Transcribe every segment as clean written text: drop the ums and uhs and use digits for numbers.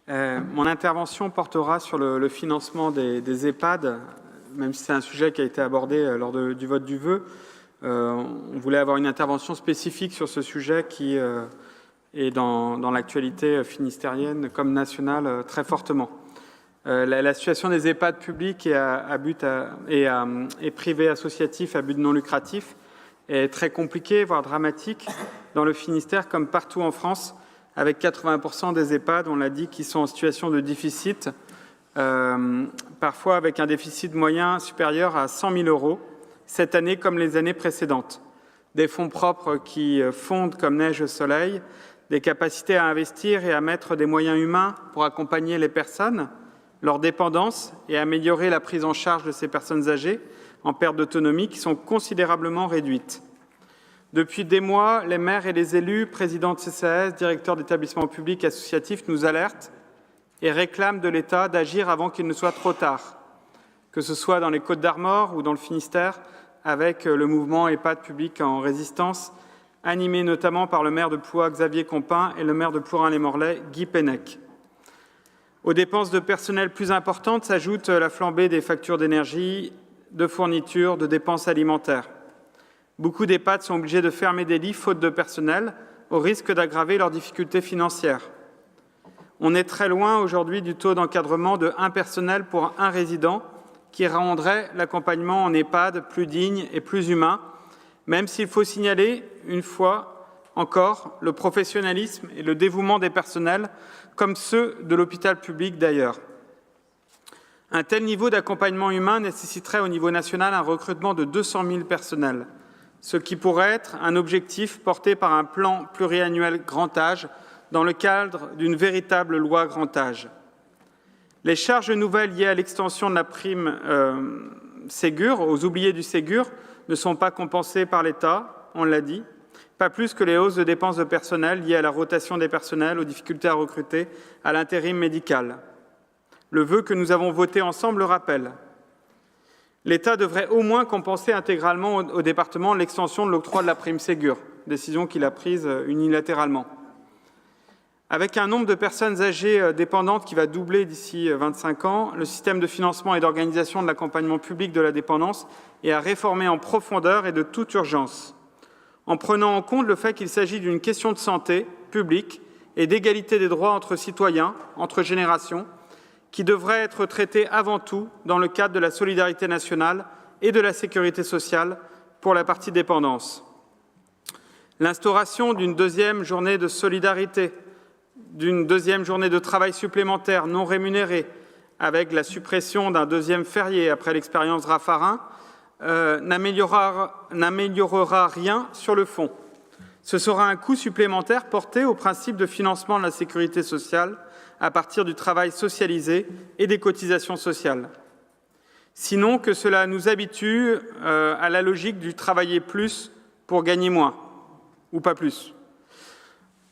Mon intervention portera sur le financement des EHPAD, même si c'est un sujet qui a été abordé lors du vote du vœu. On voulait avoir une intervention spécifique sur ce sujet qui est dans l'actualité finistérienne comme nationale très fortement. La situation des EHPAD publics et privés associatifs à but non lucratif est très compliquée, voire dramatique, dans le Finistère comme partout en France, avec 80% des EHPAD, on l'a dit, qui sont en situation de déficit, parfois avec un déficit moyen supérieur à 100 000 € cette année comme les années précédentes. Des fonds propres qui fondent comme neige au soleil, des capacités à investir et à mettre des moyens humains pour accompagner les personnes, leur dépendance et améliorer la prise en charge de ces personnes âgées en perte d'autonomie qui sont considérablement réduites. Depuis des mois, les maires et les élus, présidents de CCAS, directeurs d'établissements publics associatifs nous alertent et réclament de l'État d'agir avant qu'il ne soit trop tard, que ce soit dans les Côtes-d'Armor ou dans le Finistère, avec le mouvement EHPAD public en résistance, animé notamment par le maire de Plouha, Xavier Compin, et le maire de Plorin-les-Morlaix, Guy Pennec. Aux dépenses de personnel plus importantes s'ajoute la flambée des factures d'énergie, de fournitures, de dépenses alimentaires. Beaucoup d'EHPAD sont obligés de fermer des lits faute de personnel, au risque d'aggraver leurs difficultés financières. On est très loin aujourd'hui du taux d'encadrement de 1 personnel pour 1 résident, qui rendrait l'accompagnement en EHPAD plus digne et plus humain, même s'il faut signaler, une fois encore, le professionnalisme et le dévouement des personnels, comme ceux de l'hôpital public d'ailleurs. Un tel niveau d'accompagnement humain nécessiterait au niveau national un recrutement de 200 000 personnels, ce qui pourrait être un objectif porté par un plan pluriannuel grand âge dans le cadre d'une véritable loi grand âge. Les charges nouvelles liées à l'extension de la prime Ségur aux oubliés du Ségur ne sont pas compensées par l'État, on l'a dit, pas plus que les hausses de dépenses de personnel liées à la rotation des personnels, aux difficultés à recruter, à l'intérim médical. Le vœu que nous avons voté ensemble le rappelle. L'État devrait au moins compenser intégralement au département l'extension de l'octroi de la prime Ségur, décision qu'il a prise unilatéralement. Avec un nombre de personnes âgées dépendantes qui va doubler d'ici 25 ans, le système de financement et d'organisation de l'accompagnement public de la dépendance est à réformer en profondeur et de toute urgence, en prenant en compte le fait qu'il s'agit d'une question de santé publique et d'égalité des droits entre citoyens, entre générations, qui devrait être traitée avant tout dans le cadre de la solidarité nationale et de la sécurité sociale pour la partie dépendance. L'instauration d'une 2e journée de solidarité, d'une 2e journée de travail supplémentaire non rémunérée, avec la suppression d'un 2e férié après l'expérience Raffarin, n'améliorera rien sur le fond. Ce sera un coût supplémentaire porté au principe de financement de la sécurité sociale à partir du travail socialisé et des cotisations sociales. Sinon que cela nous habitue à la logique du travailler plus pour gagner moins, ou pas plus.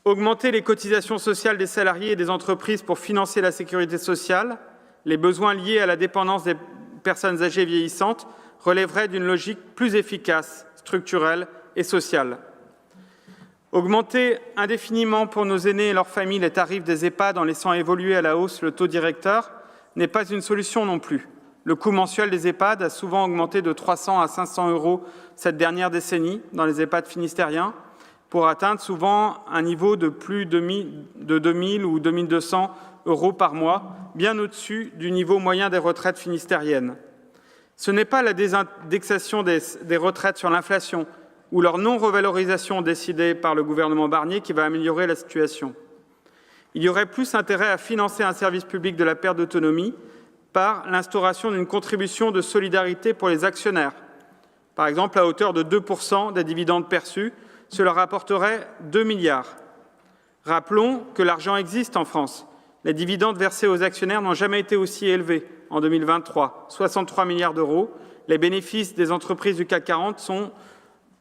Augmenter les cotisations sociales des salariés et des entreprises pour financer la sécurité sociale, les besoins liés à la dépendance des personnes âgées vieillissantes relèverait d'une logique plus efficace, structurelle et sociale. Augmenter indéfiniment pour nos aînés et leurs familles les tarifs des EHPAD en laissant évoluer à la hausse le taux directeur n'est pas une solution non plus. Le coût mensuel des EHPAD a souvent augmenté de 300 à 500 € cette dernière décennie dans les EHPAD finistériens, pour atteindre souvent un niveau de plus de 2 000 ou 2 200 € par mois, bien au-dessus du niveau moyen des retraites finistériennes. Ce n'est pas la désindexation des retraites sur l'inflation ou leur non-revalorisation décidée par le gouvernement Barnier qui va améliorer la situation. Il y aurait plus intérêt à financer un service public de la perte d'autonomie par l'instauration d'une contribution de solidarité pour les actionnaires, par exemple à hauteur de 2 % des dividendes perçus. Cela rapporterait 2 milliards. Rappelons que l'argent existe en France. Les dividendes versés aux actionnaires n'ont jamais été aussi élevés en 2023, 63 milliards d'euros. Les bénéfices des entreprises du CAC 40 sont,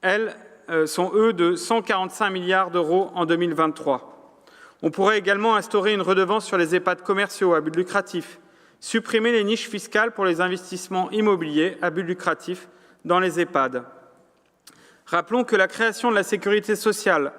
eux, de 145 milliards d'euros en 2023. On pourrait également instaurer une redevance sur les EHPAD commerciaux à but lucratif, supprimer les niches fiscales pour les investissements immobiliers à but lucratif dans les EHPAD. Rappelons que la création de la sécurité sociale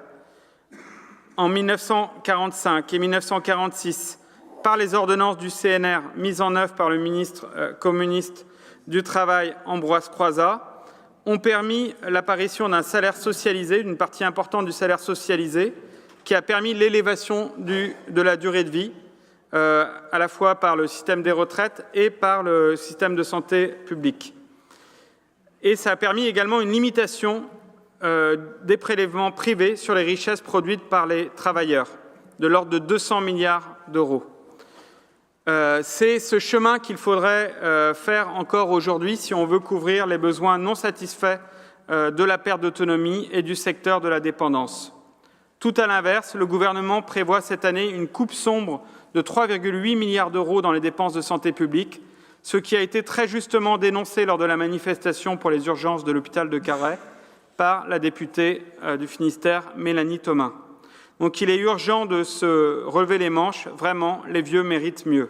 en 1945 et 1946 par les ordonnances du CNR mises en œuvre par le ministre communiste du Travail Ambroise Croizat ont permis l'apparition d'un salaire socialisé, d'une partie importante du salaire socialisé, qui a permis l'élévation de la durée de vie, à la fois par le système des retraites et par le système de santé publique. Et ça a permis également une limitation des prélèvements privés sur les richesses produites par les travailleurs, de l'ordre de 200 milliards d'euros. C'est ce chemin qu'il faudrait faire encore aujourd'hui si on veut couvrir les besoins non satisfaits de la perte d'autonomie et du secteur de la dépendance. Tout à l'inverse, le gouvernement prévoit cette année une coupe sombre de 3,8 milliards d'euros dans les dépenses de santé publique, ce qui a été très justement dénoncé lors de la manifestation pour les urgences de l'hôpital de Carhaix par la députée du Finistère, Mélanie Thomas. Donc il est urgent de se relever les manches, vraiment, les vieux méritent mieux.